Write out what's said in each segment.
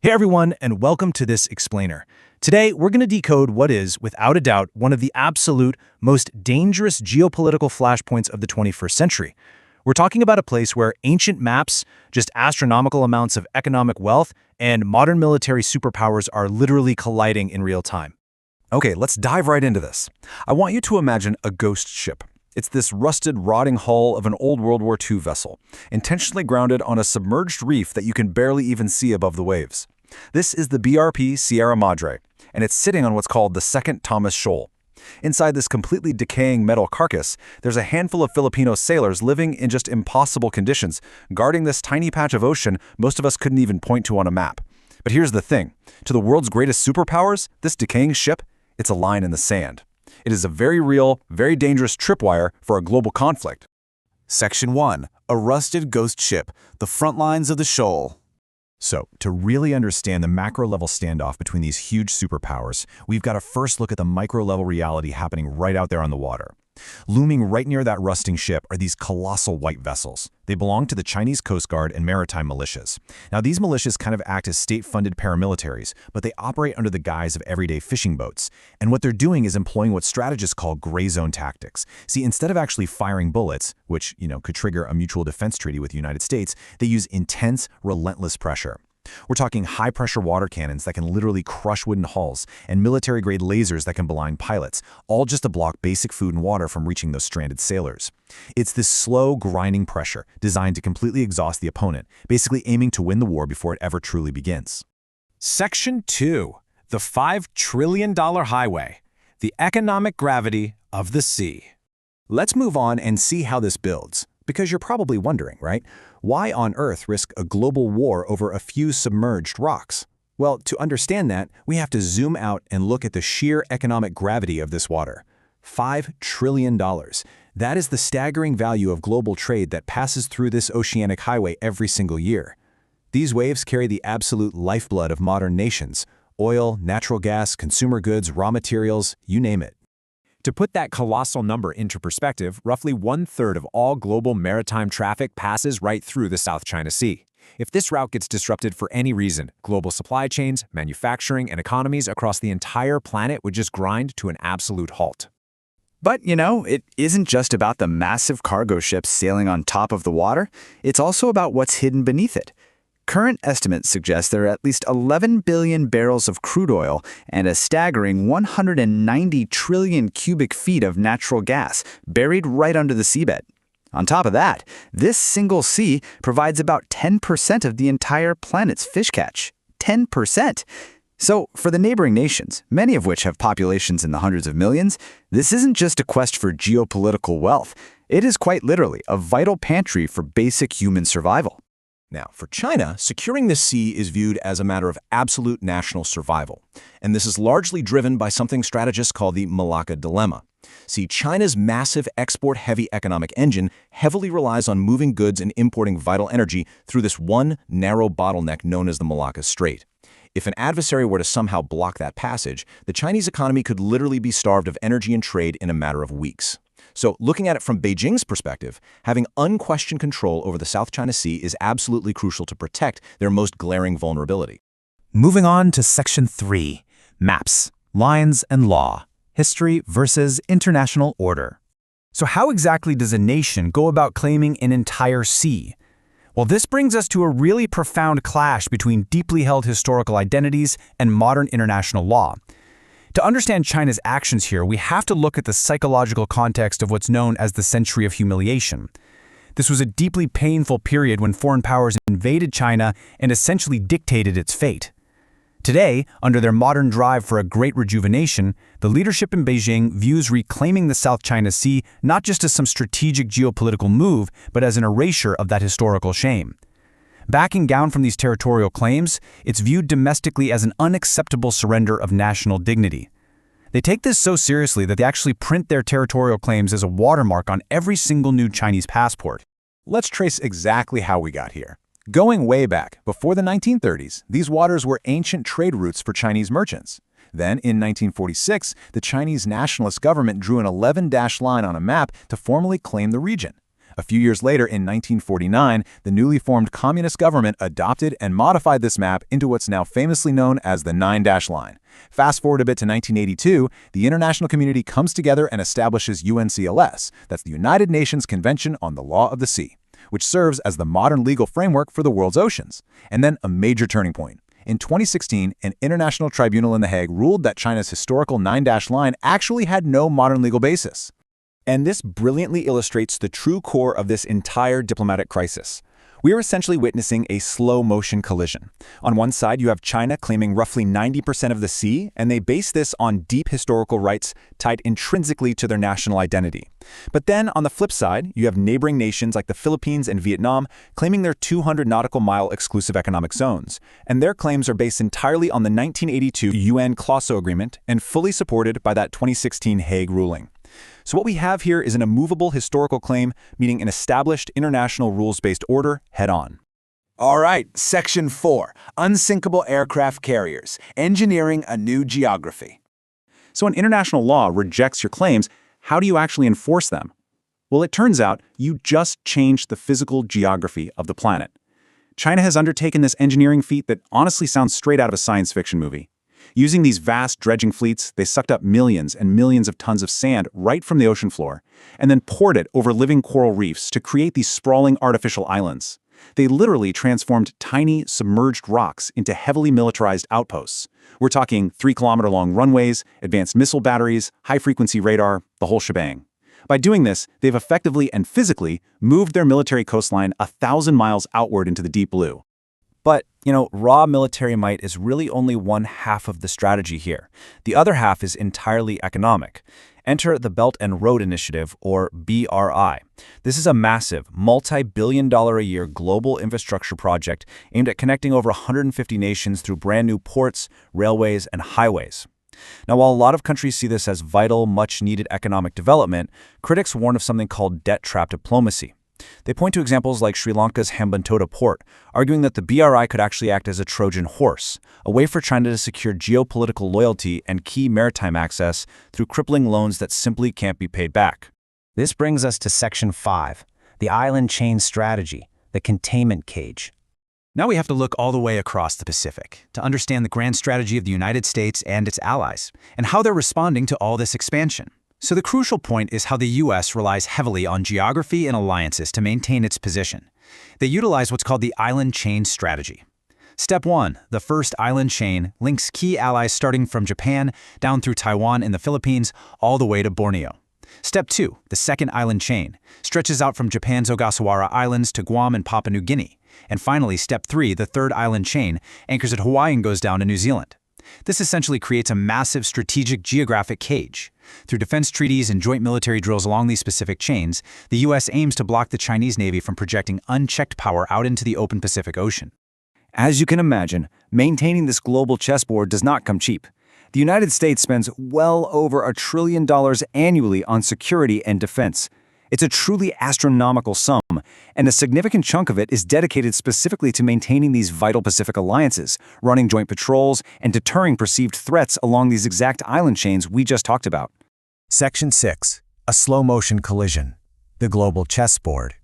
Hey everyone, and welcome to this explainer. Today, we're going to decode what is, without a doubt, one of the absolute most dangerous geopolitical flashpoints of the 21st century. We're talking about a place where ancient maps, just astronomical amounts of economic wealth, and modern military superpowers are literally colliding in real time. Okay, let's dive right into this. I want you to imagine a ghost ship. It's this rusted, rotting hull of an old World War II vessel, intentionally grounded on a submerged reef that you can barely even see above the waves. This is the BRP Sierra Madre, and it's sitting on what's called the Second Thomas Shoal. Inside this completely decaying metal carcass, there's a handful of Filipino sailors living in just impossible conditions, guarding this tiny patch of ocean most of us couldn't even point to on a map. But here's the thing. To the world's greatest superpowers, this decaying ship, it's a line in the sand. It is a very real, very dangerous tripwire for a global conflict. Section 1. A rusted ghost ship, the front lines of the shoal. So, to really understand the macro-level standoff between these huge superpowers, we've got to first look at the micro-level reality happening right out there on the water. Looming right near that rusting ship are these colossal white vessels. They belong to the Chinese Coast Guard and maritime militias. Now, these militias kind of act as state-funded paramilitaries, but they operate under the guise of everyday fishing boats. And what they're doing is employing what strategists call gray zone tactics. See, instead of actually firing bullets, which, could trigger a mutual defense treaty with the United States, they use intense, relentless pressure. We're talking high-pressure water cannons that can literally crush wooden hulls and military-grade lasers that can blind pilots, all just to block basic food and water from reaching those stranded sailors. It's this slow, grinding pressure designed to completely exhaust the opponent, basically aiming to win the war before it ever truly begins. Section 2. The $5 trillion highway. The economic gravity of the sea. Let's move on and see how this builds. Because you're probably wondering, right? Why on earth risk a global war over a few submerged rocks? Well, to understand that, we have to zoom out and look at the sheer economic gravity of this water. $5 trillion. That is the staggering value of global trade that passes through this oceanic highway every single year. These waves carry the absolute lifeblood of modern nations: oil, natural gas, consumer goods, raw materials, you name it. To put that colossal number into perspective, roughly 1/3 of all global maritime traffic passes right through the South China Sea. If this route gets disrupted for any reason, global supply chains, manufacturing, and economies across the entire planet would just grind to an absolute halt. But, it isn't just about the massive cargo ships sailing on top of the water. It's also about what's hidden beneath it. Current estimates suggest there are at least 11 billion barrels of crude oil and a staggering 190 trillion cubic feet of natural gas buried right under the seabed. On top of that, this single sea provides about 10% of the entire planet's fish catch. 10%! So, for the neighboring nations, many of which have populations in the hundreds of millions, this isn't just a quest for geopolitical wealth. It is quite literally a vital pantry for basic human survival. Now, for China, securing the sea is viewed as a matter of absolute national survival. And this is largely driven by something strategists call the Malacca Dilemma. See, China's massive export-heavy economic engine heavily relies on moving goods and importing vital energy through this one narrow bottleneck known as the Malacca Strait. If an adversary were to somehow block that passage, the Chinese economy could literally be starved of energy and trade in a matter of weeks. So, looking at it from Beijing's perspective, having unquestioned control over the South China Sea is absolutely crucial to protect their most glaring vulnerability. Moving on to Section 3. Maps, Lines, and Law. History versus international order. So how exactly does a nation go about claiming an entire sea? Well, this brings us to a really profound clash between deeply held historical identities and modern international law. To understand China's actions here, we have to look at the psychological context of what's known as the Century of Humiliation. This was a deeply painful period when foreign powers invaded China and essentially dictated its fate. Today, under their modern drive for a great rejuvenation, the leadership in Beijing views reclaiming the South China Sea not just as some strategic geopolitical move, but as an erasure of that historical shame. Backing down from these territorial claims, it's viewed domestically as an unacceptable surrender of national dignity. They take this so seriously that they actually print their territorial claims as a watermark on every single new Chinese passport. Let's trace exactly how we got here. Going way back, before the 1930s, these waters were ancient trade routes for Chinese merchants. Then, in 1946, the Chinese nationalist government drew an 11-dash line on a map to formally claim the region. A few years later, in 1949, the newly formed communist government adopted and modified this map into what's now famously known as the Nine-Dash Line. Fast forward a bit to 1982, the international community comes together and establishes UNCLS, that's the United Nations Convention on the Law of the Sea, which serves as the modern legal framework for the world's oceans. And then a major turning point. In 2016, an international tribunal in The Hague ruled that China's historical Nine-Dash Line actually had no modern legal basis. And this brilliantly illustrates the true core of this entire diplomatic crisis. We are essentially witnessing a slow-motion collision. On one side, you have China claiming roughly 90% of the sea, and they base this on deep historical rights tied intrinsically to their national identity. But then, on the flip side, you have neighboring nations like the Philippines and Vietnam claiming their 200 nautical mile exclusive economic zones, and their claims are based entirely on the 1982 UN CLOSO agreement and fully supported by that 2016 Hague ruling. So what we have here is an immovable historical claim, meaning an established international rules-based order head-on. All right, Section 4, Unsinkable Aircraft Carriers, Engineering a New Geography. So when international law rejects your claims, how do you actually enforce them? Well, it turns out you just changed the physical geography of the planet. China has undertaken this engineering feat that honestly sounds straight out of a science fiction movie. Using these vast dredging fleets, they sucked up millions and millions of tons of sand right from the ocean floor, and then poured it over living coral reefs to create these sprawling artificial islands. They literally transformed tiny, submerged rocks into heavily militarized outposts. We're talking 3-kilometer-long runways, advanced missile batteries, high-frequency radar, the whole shebang. By doing this, they've effectively and physically moved their military coastline 1,000 miles outward into the deep blue. But, raw military might is really only one half of the strategy here. The other half is entirely economic. Enter the Belt and Road Initiative, or BRI. This is a massive, multi-billion-dollar-a-year global infrastructure project aimed at connecting over 150 nations through brand new ports, railways, and highways. Now, while a lot of countries see this as vital, much-needed economic development, critics warn of something called debt trap diplomacy. They point to examples like Sri Lanka's Hambantota port, arguing that the BRI could actually act as a Trojan horse, a way for China to secure geopolitical loyalty and key maritime access through crippling loans that simply can't be paid back. This brings us to Section 5, the island chain strategy, the containment cage. Now we have to look all the way across the Pacific to understand the grand strategy of the United States and its allies, and how they're responding to all this expansion. So the crucial point is how the U.S. relies heavily on geography and alliances to maintain its position. They utilize what's called the island chain strategy. Step 1, the first island chain, links key allies starting from Japan down through Taiwan and the Philippines all the way to Borneo. Step 2, the second island chain, stretches out from Japan's Ogasawara Islands to Guam and Papua New Guinea. And finally, Step 3, the third island chain, anchors at Hawaii and goes down to New Zealand. This essentially creates a massive strategic geographic cage. Through defense treaties and joint military drills along these specific chains, the U.S. aims to block the Chinese Navy from projecting unchecked power out into the open Pacific Ocean. As you can imagine, maintaining this global chessboard does not come cheap. The United States spends well over $1 trillion annually on security and defense. It's a truly astronomical sum, and a significant chunk of it is dedicated specifically to maintaining these vital Pacific alliances, running joint patrols, and deterring perceived threats along these exact island chains we just talked about. Section 6, a slow-motion collision, the global chessboard.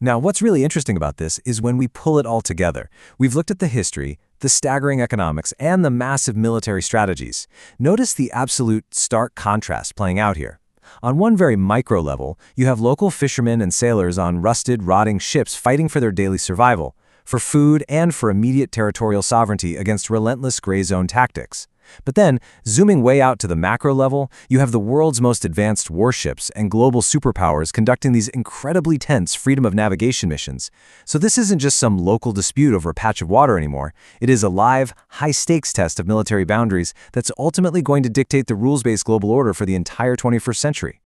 Now, what's really interesting about this is when we pull it all together. We've looked at the history, the staggering economics, and the massive military strategies. Notice the absolute stark contrast playing out here. On one very micro level, you have local fishermen and sailors on rusted, rotting ships fighting for their daily survival, for food and for immediate territorial sovereignty against relentless gray zone tactics. But then, zooming way out to the macro level, you have the world's most advanced warships and global superpowers conducting these incredibly tense freedom of navigation missions. So this isn't just some local dispute over a patch of water anymore. It is a live, high-stakes test of military boundaries that's ultimately going to dictate the rules-based global order for the entire 21st century.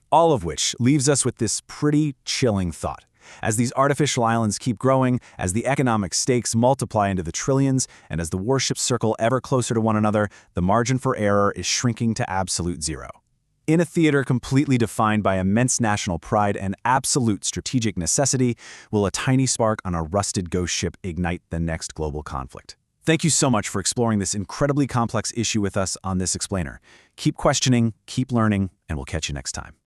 All of which leaves us with this pretty chilling thought. As these artificial islands keep growing, as the economic stakes multiply into the trillions, and as the warships circle ever closer to one another, the margin for error is shrinking to absolute zero. In a theater completely defined by immense national pride and absolute strategic necessity, will a tiny spark on a rusted ghost ship ignite the next global conflict? Thank you so much for exploring this incredibly complex issue with us on This Explainer. Keep questioning, keep learning, and we'll catch you next time.